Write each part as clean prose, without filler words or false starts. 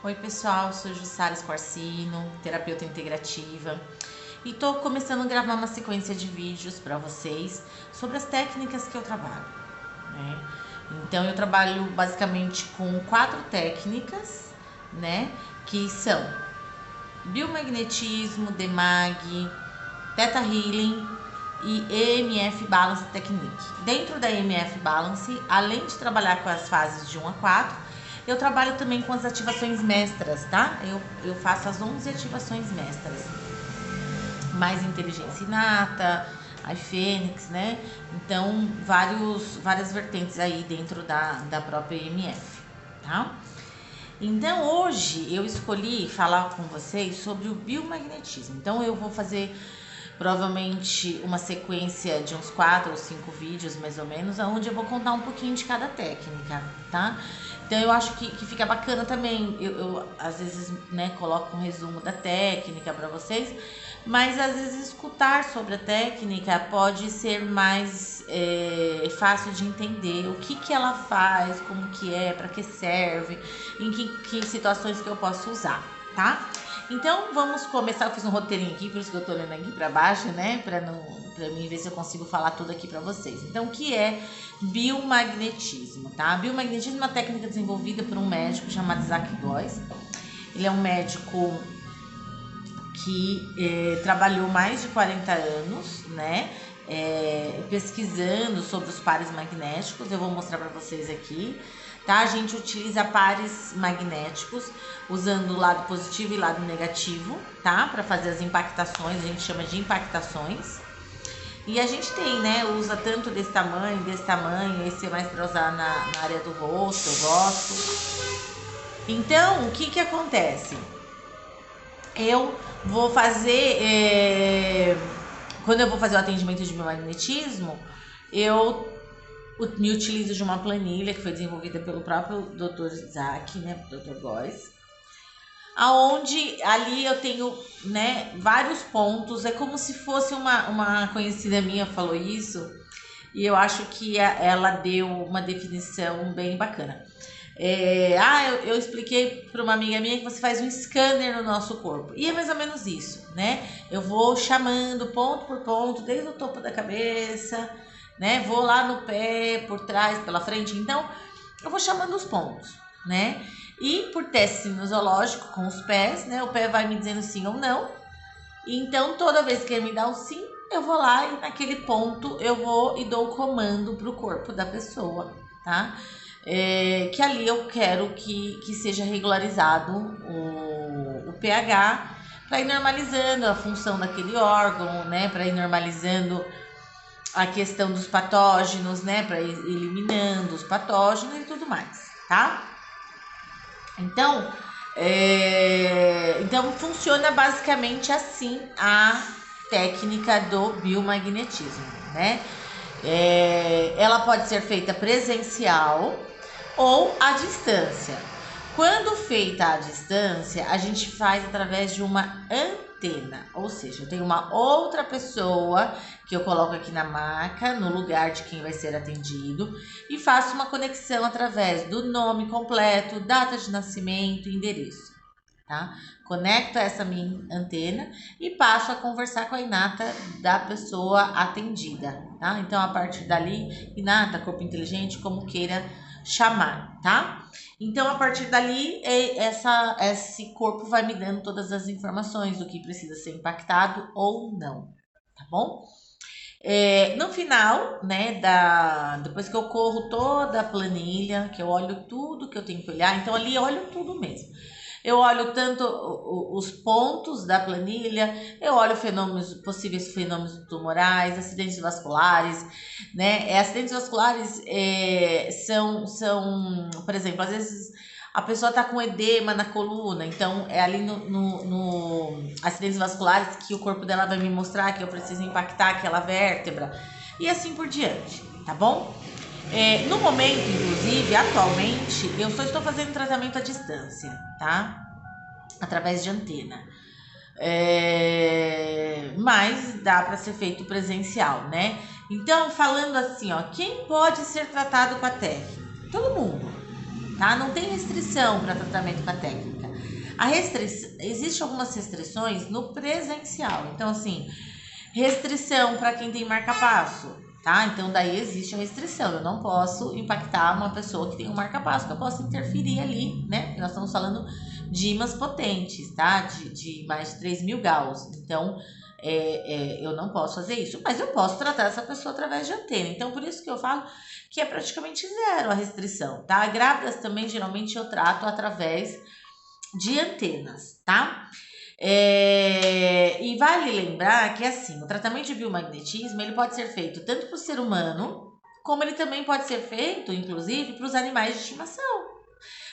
Oi pessoal, sou Jussara Squarcino, terapeuta integrativa, e tô começando a gravar uma sequência de vídeos para vocês sobre as técnicas que eu trabalho, né? Então eu trabalho basicamente com 4 técnicas, né? Que são biomagnetismo, DMAG, Theta Healing e EMF Balance Technique. Dentro da EMF Balance, além de trabalhar com as fases de 1 a 4, eu trabalho também com as ativações mestras, tá? Eu faço as 11 ativações mestras. Mais inteligência inata, a Fênix, né? Então, várias vertentes aí dentro da própria EMF, tá? Então, hoje eu escolhi falar com vocês sobre o biomagnetismo. Então, eu vou fazer provavelmente uma sequência de uns 4 ou 5 vídeos, mais ou menos, onde eu vou contar um pouquinho de cada técnica, tá? Então eu acho que fica bacana também, eu às vezes, né, coloco um resumo da técnica para vocês, mas às vezes escutar sobre a técnica pode ser mais fácil de entender o que ela faz, como que é, para que serve, em que situações que eu posso usar, tá? Então vamos começar. Eu fiz um roteirinho aqui, por isso que eu tô olhando aqui para baixo, né, para mim ver se eu consigo falar tudo aqui para vocês. Então, o que é biomagnetismo, tá? Biomagnetismo é uma técnica desenvolvida por um médico chamado Isaac Góes. Ele é um médico que trabalhou mais de 40 anos, né, pesquisando sobre os pares magnéticos. Eu vou mostrar para vocês aqui, tá? A gente utiliza pares magnéticos usando o lado positivo e lado negativo, tá? Para fazer as impactações, a gente chama de impactações. E a gente tem, né, usa tanto desse tamanho, esse é mais para usar na área do rosto, eu gosto. Então, o que acontece? Eu vou fazer, quando eu vou fazer o atendimento de biomagnetismo, eu me utilizo de uma planilha que foi desenvolvida pelo próprio Dr. Isaac, né, Dr. Góes, aonde ali eu tenho, né, vários pontos. É como se fosse uma conhecida minha falou isso, e eu acho que ela deu uma definição bem bacana. Eu expliquei para uma amiga minha que você faz um scanner no nosso corpo, e é mais ou menos isso, né? Eu vou chamando ponto por ponto, desde o topo da cabeça, né? Vou lá no pé, por trás, pela frente. Então, eu vou chamando os pontos, né? E por teste sinusológico com os pés, né? O pé vai me dizendo sim ou não. Então, toda vez que ele me dá o sim, eu vou lá e naquele ponto eu vou e dou o comando para o corpo da pessoa, tá? Que ali eu quero que seja regularizado o pH para ir normalizando a função daquele órgão, né? Para ir normalizando a questão dos patógenos, né? Para ir eliminando os patógenos e tudo mais, tá? Então, então funciona basicamente assim a técnica do biomagnetismo, né? Ela pode ser feita presencial ou à distância. Quando feita à distância, a gente faz através de uma antena, ou seja, eu tenho uma outra pessoa que eu coloco aqui na maca, no lugar de quem vai ser atendido, e faço uma conexão através do nome completo, data de nascimento e endereço, tá? Conecto essa minha antena e passo a conversar com a inata da pessoa atendida, tá? Então, a partir dali, inata, corpo inteligente, como queira chamar, tá? Então, a partir dali, esse corpo vai me dando todas as informações do que precisa ser impactado ou não, tá bom? No final, né, depois que eu corro toda a planilha, que eu olho tudo que eu tenho que olhar, então ali eu olho tudo mesmo. Eu olho tanto os pontos da planilha, eu olho possíveis fenômenos tumorais, acidentes vasculares, né? Acidentes vasculares são, por exemplo, às vezes a pessoa está com edema na coluna, então é ali no acidentes vasculares que o corpo dela vai me mostrar que eu preciso impactar aquela vértebra e assim por diante, tá bom? No momento, inclusive, atualmente, eu só estou fazendo tratamento à distância, tá? Através de antena. Mas dá para ser feito presencial, né? Então, falando assim, ó, quem pode ser tratado com a técnica? Todo mundo, tá? Não tem restrição para tratamento com a técnica. Existe algumas restrições no presencial. Então, assim, restrição para quem tem marca-passo, tá? Então, daí existe a restrição. Eu não posso impactar uma pessoa que tem um marca-passo, que eu posso interferir ali, né? Porque nós estamos falando de ímãs potentes, tá? De mais de 3.000 Gauss. Então, eu não posso fazer isso. Mas eu posso tratar essa pessoa através de antena. Então, por isso que eu falo que é praticamente zero a restrição, tá? Grávidas também, geralmente, eu trato através de antenas, tá? E vale lembrar que, assim, o tratamento de biomagnetismo, ele pode ser feito tanto para o ser humano, como ele também pode ser feito, inclusive, para os animais de estimação.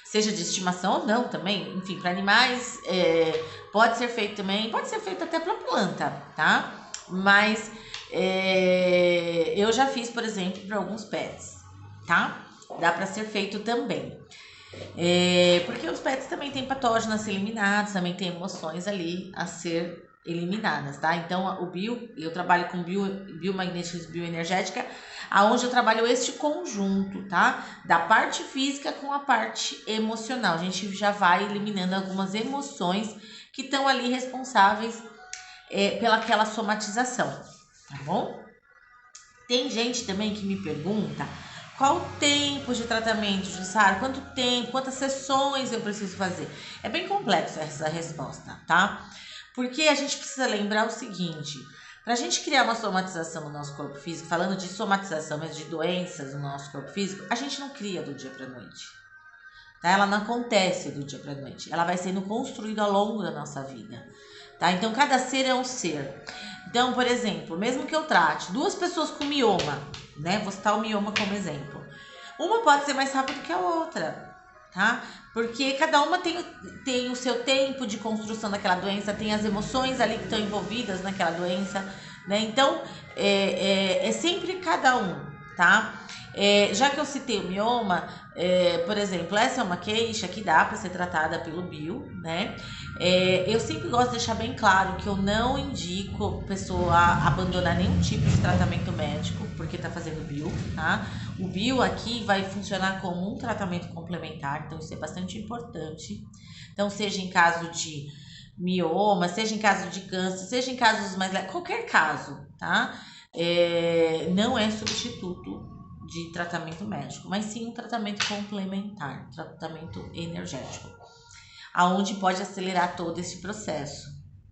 Seja de estimação ou não também, enfim, para animais pode ser feito também, pode ser feito até para planta, tá? Mas eu já fiz, por exemplo, para alguns pets, tá? Dá para ser feito também. Porque os pets também têm patógenos a ser eliminados, também tem emoções ali a ser eliminadas, tá? Então, eu trabalho com biomagnetismo bioenergética, aonde eu trabalho este conjunto, tá? Da parte física com a parte emocional. A gente já vai eliminando algumas emoções que estão ali responsáveis pelaquela somatização, tá bom? Tem gente também que me pergunta qual o tempo de tratamento, Jussara? Quanto tempo? Quantas sessões eu preciso fazer? É bem complexo essa resposta, tá? Porque a gente precisa lembrar o seguinte: para a gente criar uma somatização no nosso corpo físico, falando de somatização, mas de doenças no nosso corpo físico, a gente não cria do dia para noite. Tá? Ela não acontece do dia para noite. Ela vai sendo construída ao longo da nossa vida. Tá? Então, cada ser é um ser. Então, por exemplo, mesmo que eu trate 2 pessoas com mioma, né? Vou citar o mioma como exemplo. Uma pode ser mais rápida que a outra, tá? Porque cada uma tem o seu tempo de construção daquela doença, tem as emoções ali que estão envolvidas naquela doença, né? Então, é sempre cada um, tá? Já que eu citei o mioma, por exemplo, essa é uma queixa que dá para ser tratada pelo bio, né? Eu sempre gosto de deixar bem claro que eu não indico a pessoa abandonar nenhum tipo de tratamento médico porque está fazendo bio, tá? O bio aqui vai funcionar como um tratamento complementar, então isso é bastante importante. Então, seja em caso de mioma, seja em caso de câncer, seja em casos mais leves, qualquer caso, tá? Não é substituto de tratamento médico, mas sim um tratamento complementar, tratamento energético, aonde pode acelerar todo esse processo,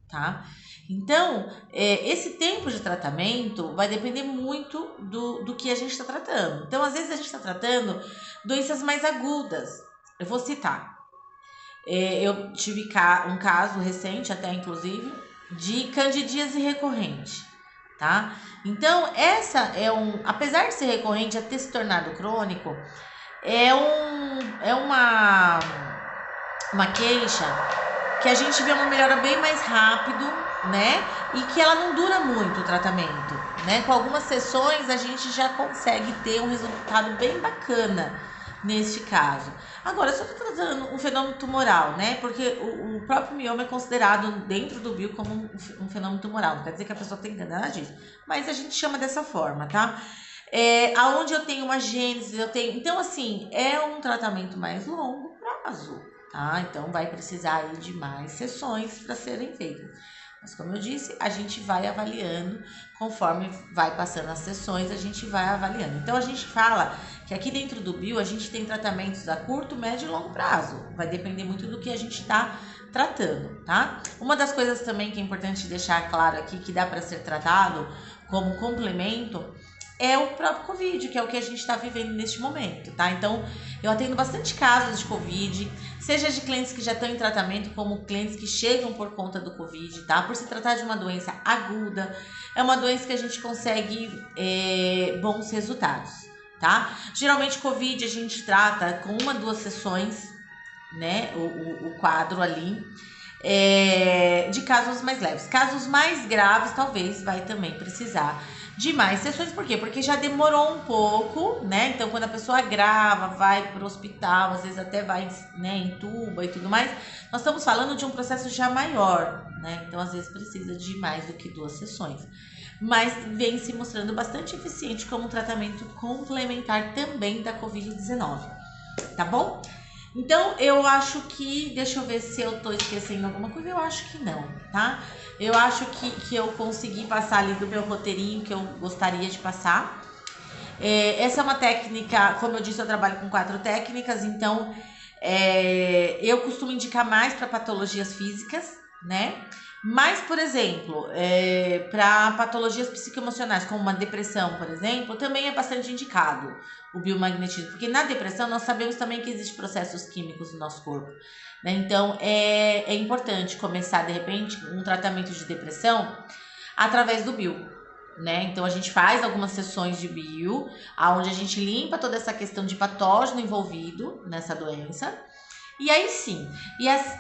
tá? Então, esse tempo de tratamento vai depender muito do que a gente está tratando. Então, às vezes a gente está tratando doenças mais agudas. Eu vou citar. Eu tive um caso recente, até inclusive, de candidíase recorrente, tá? Então, essa apesar de ser recorrente, até se tornado crônico, é uma queixa que a gente vê uma melhora bem mais rápido, né? E que ela não dura muito o tratamento, né? Com algumas sessões a gente já consegue ter um resultado bem bacana neste caso. Agora, se eu estou tratando um fenômeno tumoral, né? Porque o próprio mioma é considerado dentro do bio como um fenômeno tumoral. Não quer dizer que a pessoa tem que nada disso, mas a gente chama dessa forma, tá? Aonde eu tenho uma gênese, então, assim, é um tratamento mais longo prazo, tá? Então, vai precisar aí de mais sessões para serem feitas. Mas, como eu disse, a gente vai avaliando, conforme vai passando as sessões, a gente vai avaliando. Então, a gente fala que aqui dentro do bio, a gente tem tratamentos a curto, médio e longo prazo. Vai depender muito do que a gente está tratando, tá? Uma das coisas também que é importante deixar claro aqui, que dá para ser tratado como complemento, é o próprio Covid, que é o que a gente está vivendo neste momento, tá? Então, eu atendo bastante casos de Covid, seja de clientes que já estão em tratamento, como clientes que chegam por conta do Covid, tá? Por se tratar de uma doença aguda, é uma doença que a gente consegue bons resultados, tá? Geralmente, Covid a gente trata com 1 a 2 sessões, né? O quadro ali, de casos mais leves. Casos mais graves, talvez, vai também precisar de mais sessões. Por quê? Porque já demorou um pouco, né? Então, quando a pessoa grava, vai para o hospital, às vezes até vai, né, entuba e tudo mais, nós estamos falando de um processo já maior, né? Então, às vezes precisa de mais do que 2 sessões. Mas vem se mostrando bastante eficiente como um tratamento complementar também da Covid-19, tá bom? Então, eu acho que, deixa eu ver se eu tô esquecendo alguma coisa, eu acho que não, tá? Eu acho que eu consegui passar ali do meu roteirinho que eu gostaria de passar. Essa é uma técnica, como eu disse, eu trabalho com 4 técnicas, então eu costumo indicar mais para patologias físicas, né? Mas, por exemplo, para patologias psicoemocionais, como uma depressão, por exemplo, também é bastante indicado o biomagnetismo, porque na depressão nós sabemos também que existem processos químicos no nosso corpo, né? Então, é importante começar, de repente, um tratamento de depressão através do bio, né? Então, a gente faz algumas sessões de bio, onde a gente limpa toda essa questão de patógeno envolvido nessa doença. E aí sim,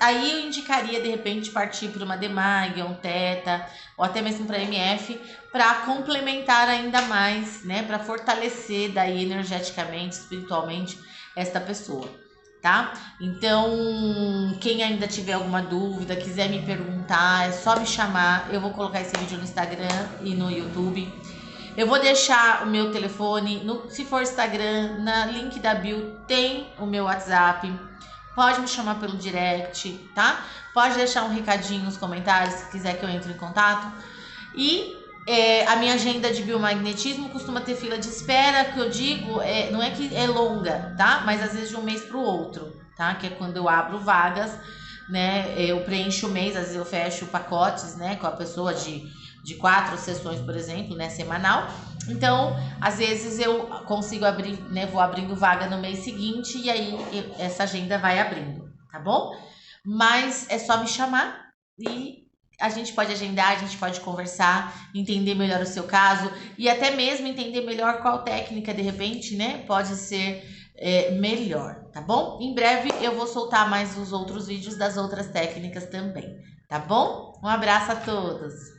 aí eu indicaria de repente partir para uma DMAG, um TETA, ou até mesmo para MF, para complementar ainda mais, né? Para fortalecer daí energeticamente, espiritualmente esta pessoa, tá? Então, quem ainda tiver alguma dúvida, quiser me perguntar, é só me chamar. Eu vou colocar esse vídeo no Instagram e no YouTube. Eu vou deixar o meu telefone, se for Instagram, na link da bio tem o meu WhatsApp. Pode me chamar pelo direct, tá? Pode deixar um recadinho nos comentários se quiser que eu entre em contato. E a minha agenda de biomagnetismo costuma ter fila de espera, que eu digo, não é que é longa, tá? Mas às vezes de um mês para o outro, tá? Que é quando eu abro vagas, né? Eu preencho o mês, às vezes eu fecho pacotes, né? Com a pessoa de 4 sessões, por exemplo, né? Semanal. Então, às vezes eu consigo abrir, né? Vou abrindo vaga no mês seguinte e aí essa agenda vai abrindo, tá bom? Mas é só me chamar e a gente pode agendar, a gente pode conversar, entender melhor o seu caso e até mesmo entender melhor qual técnica, de repente, né? Pode ser melhor, tá bom? Em breve eu vou soltar mais os outros vídeos das outras técnicas também, tá bom? Um abraço a todos!